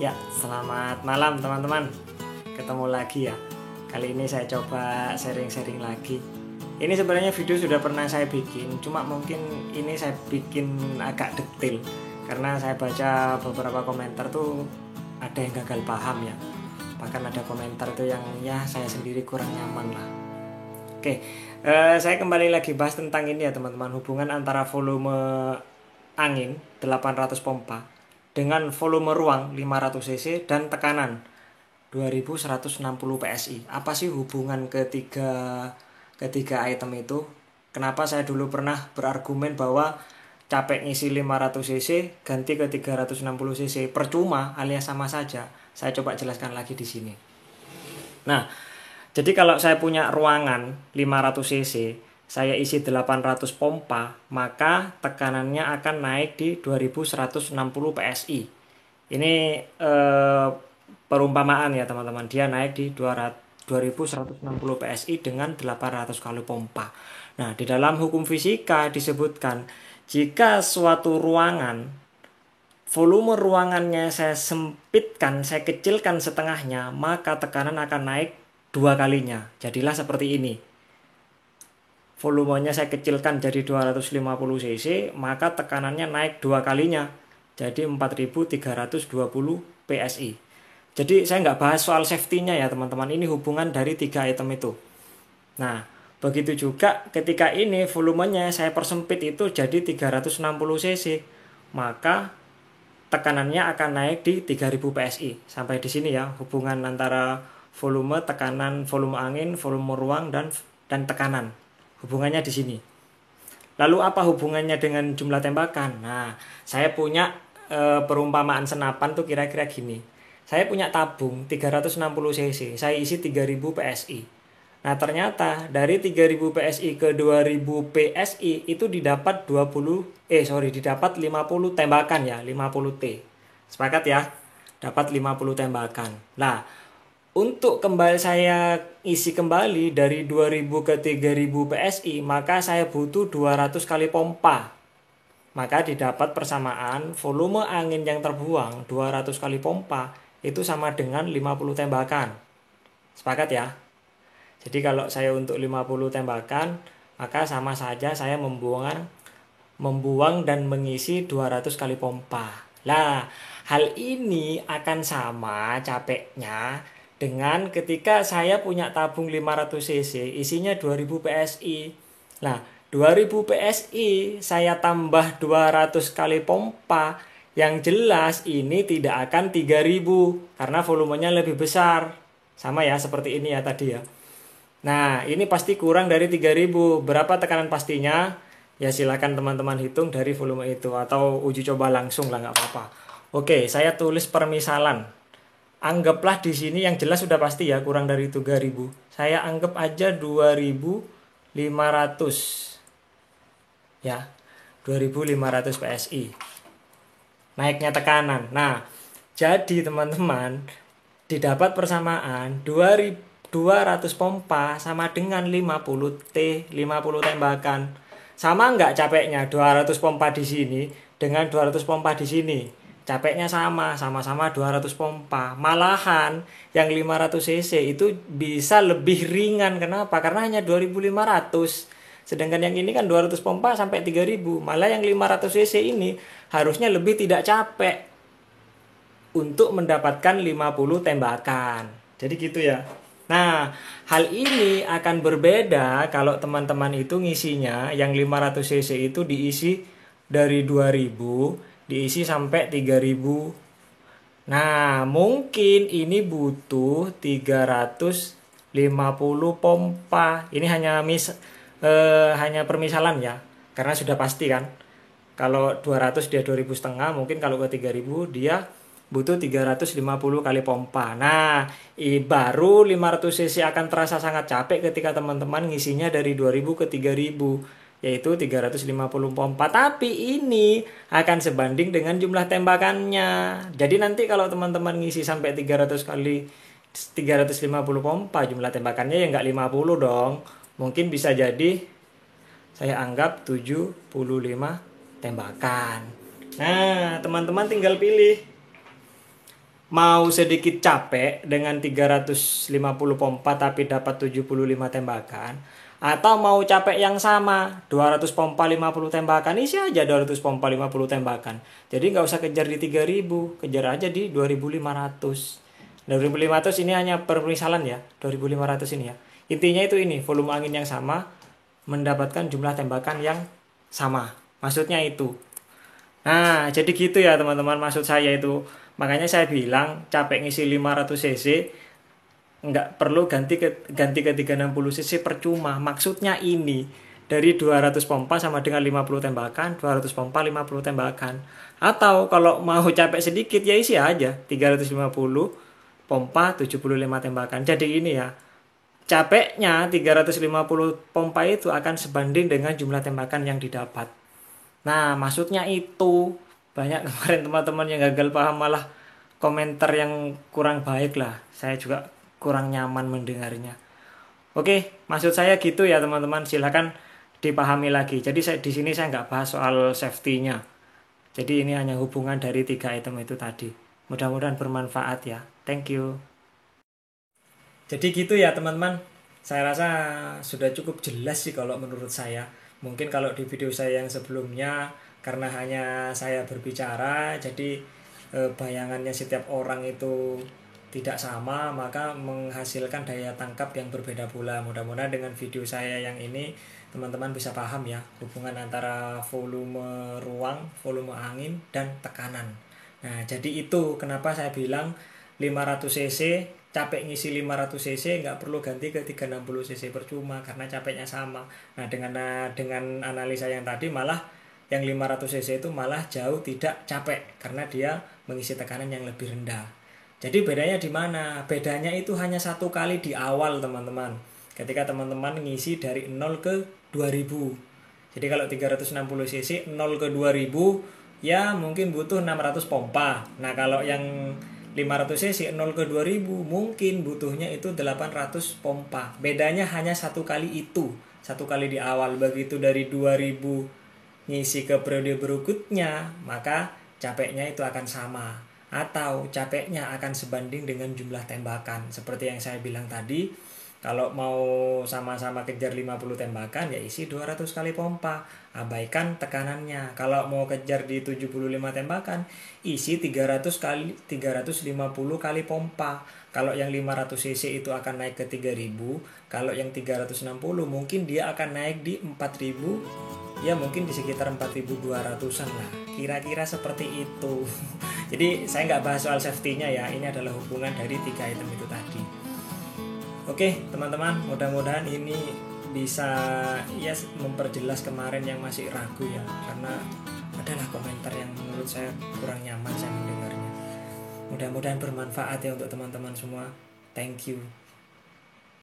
Ya, selamat malam teman-teman. Ketemu lagi ya. Kali ini saya coba sharing-sharing lagi. Ini sebenarnya video sudah pernah saya bikin, cuma mungkin ini saya bikin agak detail karena saya baca beberapa komentar tuh ada yang gagal paham ya. Bahkan ada komentar tuh yang ya saya sendiri kurang nyaman lah. Oke, saya kembali lagi bahas tentang ini ya teman-teman, hubungan antara volume angin 800 pompa dengan volume ruang 500 cc dan tekanan 2160 PSI. Apa sih hubungan ketiga item itu? Kenapa saya dulu pernah berargumen bahwa capek ngisi 500 cc ganti ke 360 cc percuma alias sama saja. Saya coba jelaskan lagi di sini. Nah, jadi kalau saya punya ruangan 500 cc, saya isi 800 pompa, maka tekanannya akan naik di 2160 PSI. Ini perumpamaan ya teman-teman, dia naik di 2160 PSI dengan 800 kali pompa. Nah, di dalam hukum fisika disebutkan jika suatu ruangan volume ruangannya saya sempitkan, saya kecilkan setengahnya, maka tekanan akan naik 2 kalinya. Jadilah seperti ini. Volumenya saya kecilkan jadi 250 cc, maka tekanannya naik 2 kalinya. Jadi 4320 PSI. Jadi saya nggak bahas soal safety-nya ya teman-teman. Ini hubungan dari 3 item itu. Nah, begitu juga ketika ini volumenya saya persempit itu jadi 360 cc. Maka tekanannya akan naik di 3000 PSI. Sampai di sini ya hubungan antara volume, tekanan, volume angin, volume ruang dan tekanan. Hubungannya di sini. Lalu apa hubungannya dengan jumlah tembakan? Nah, saya punya perumpamaan senapan tuh kira-kira gini. Saya punya tabung 360 cc, saya isi 3000 PSI. Nah, ternyata dari 3000 PSI ke 2000 PSI itu didapat didapat 50 tembakan ya, 50 T. Sepakat ya? Dapat 50 tembakan. Nah, untuk kembali saya isi kembali dari 2000 ke 3000 PSI, maka saya butuh 200 kali pompa. Maka didapat persamaan volume angin yang terbuang 200 kali pompa itu sama dengan 50 tembakan. Sepakat ya? Jadi kalau saya untuk 50 tembakan, maka sama saja saya membuang dan mengisi 200 kali pompa. Nah, hal ini akan sama capeknya dengan ketika saya punya tabung 500 cc, isinya 2000 PSI. Nah, 2000 PSI saya tambah 200 kali pompa, yang jelas ini tidak akan 3000 karena volumenya lebih besar. Sama ya seperti ini ya tadi ya. Nah, ini pasti kurang dari 3000. Berapa tekanan pastinya? Ya silakan teman-teman hitung dari volume itu atau uji coba langsung lah nggak apa-apa. Oke, saya tulis permisalan. Anggaplah di sini yang jelas sudah pasti ya kurang dari 3000. Saya anggap aja 2500. Ya, 2500 PSI. Naiknya tekanan. Nah, jadi teman-teman didapat persamaan 200 pompa sama dengan 50 T, 50 tembakan. Sama nggak capeknya 200 pompa di sini dengan 200 pompa di sini? Capeknya sama-sama 200 pompa. Malahan yang 500 cc itu bisa lebih ringan. Kenapa? Karena hanya 2500. Sedangkan yang ini kan 200 pompa sampai 3000. Malah yang 500 cc ini harusnya lebih tidak capek untuk mendapatkan 50 tembakan. Jadi gitu ya. Nah, hal ini akan berbeda kalau teman-teman itu ngisinya yang 500 cc itu diisi dari 2000 diisi sampai 3000. Nah, mungkin ini butuh 350 pompa. Ini hanya permisalan ya. Karena sudah pasti kan. Kalau 200 dia 2500, mungkin kalau ke 3000 dia butuh 350 kali pompa. Nah, baru 500 cc akan terasa sangat capek ketika teman-teman ngisinya dari 2000 ke 3000, yaitu 350 pompa. Tapi ini akan sebanding dengan jumlah tembakannya. Jadi nanti kalau teman-teman ngisi sampai 350 pompa, jumlah tembakannya ya nggak 50 dong. Mungkin bisa jadi saya anggap 75 tembakan. Nah, teman-teman tinggal pilih mau sedikit capek dengan 350 pompa tapi dapat 75 tembakan, atau mau capek yang sama 200 pompa 50 tembakan, isi aja 200 pompa 50 tembakan. Jadi nggak usah kejar di 3000, kejar aja di 2500. 2500 ini hanya permisalan ya, 2500 ini ya. Intinya itu ini, volume angin yang sama mendapatkan jumlah tembakan yang sama. Maksudnya itu. Nah, jadi gitu ya teman-teman, maksud saya itu. Makanya saya bilang capek ngisi 500 cc nggak perlu ganti ke 360 cc percuma. Maksudnya ini, dari 200 pompa sama dengan 50 tembakan, 200 pompa 50 tembakan. Atau kalau mau capek sedikit ya isi aja 350 pompa 75 tembakan. Jadi ini ya, capeknya 350 pompa itu akan sebanding dengan jumlah tembakan yang didapat. Nah, maksudnya itu. Banyak kemarin teman-teman yang gagal paham, malah komentar yang kurang baik lah. Saya juga kurang nyaman mendengarnya. Oke, maksud saya gitu ya teman-teman. Silakan dipahami lagi. Jadi di sini saya nggak bahas soal safety-nya. Jadi ini hanya hubungan dari 3 item itu tadi. Mudah-mudahan bermanfaat ya. Thank you. Jadi gitu ya teman-teman. Saya rasa sudah cukup jelas sih kalau menurut saya. Mungkin kalau di video saya yang sebelumnya, karena hanya saya berbicara, jadi bayangannya setiap orang itu tidak sama, maka menghasilkan daya tangkap yang berbeda pula. Mudah-mudahan dengan video saya yang ini teman-teman bisa paham ya hubungan antara volume ruang, volume angin, dan tekanan. Nah, jadi itu kenapa saya bilang 500 cc, capek ngisi 500 cc nggak perlu ganti ke 360 cc percuma karena capeknya sama. Nah, dengan analisa yang tadi, malah yang 500 cc itu malah jauh tidak capek karena dia mengisi tekanan yang lebih rendah. Jadi bedanya di mana? Bedanya itu hanya 1 kali di awal teman-teman. Ketika teman-teman ngisi dari 0 ke 2000. Jadi kalau 360 cc 0 ke 2000 ya mungkin butuh 600 pompa. Nah, kalau yang 500 cc 0 ke 2000 mungkin butuhnya itu 800 pompa. Bedanya hanya 1 kali itu. 1 kali di awal. Begitu dari 2000 ngisi ke periode berikutnya, maka capeknya itu akan sama. Atau capeknya akan sebanding dengan jumlah tembakan. Seperti yang saya bilang tadi, kalau mau sama-sama kejar 50 tembakan ya isi 200 kali pompa, abaikan tekanannya. Kalau mau kejar di 75 tembakan, isi 350 kali pompa. Kalau yang 500 cc itu akan naik ke 3000, kalau yang 360 mungkin dia akan naik di 4000, ya mungkin di sekitar 4200-an lah. Kira-kira seperti itu. Jadi saya nggak bahas soal safety-nya ya, ini adalah hubungan dari 3 item itu tadi. Oke teman-teman, mudah-mudahan ini bisa ya memperjelas kemarin yang masih ragu ya, karena adalah komentar yang menurut saya kurang nyaman saya mendengarnya. Mudah-mudahan bermanfaat ya untuk teman-teman semua. Thank you.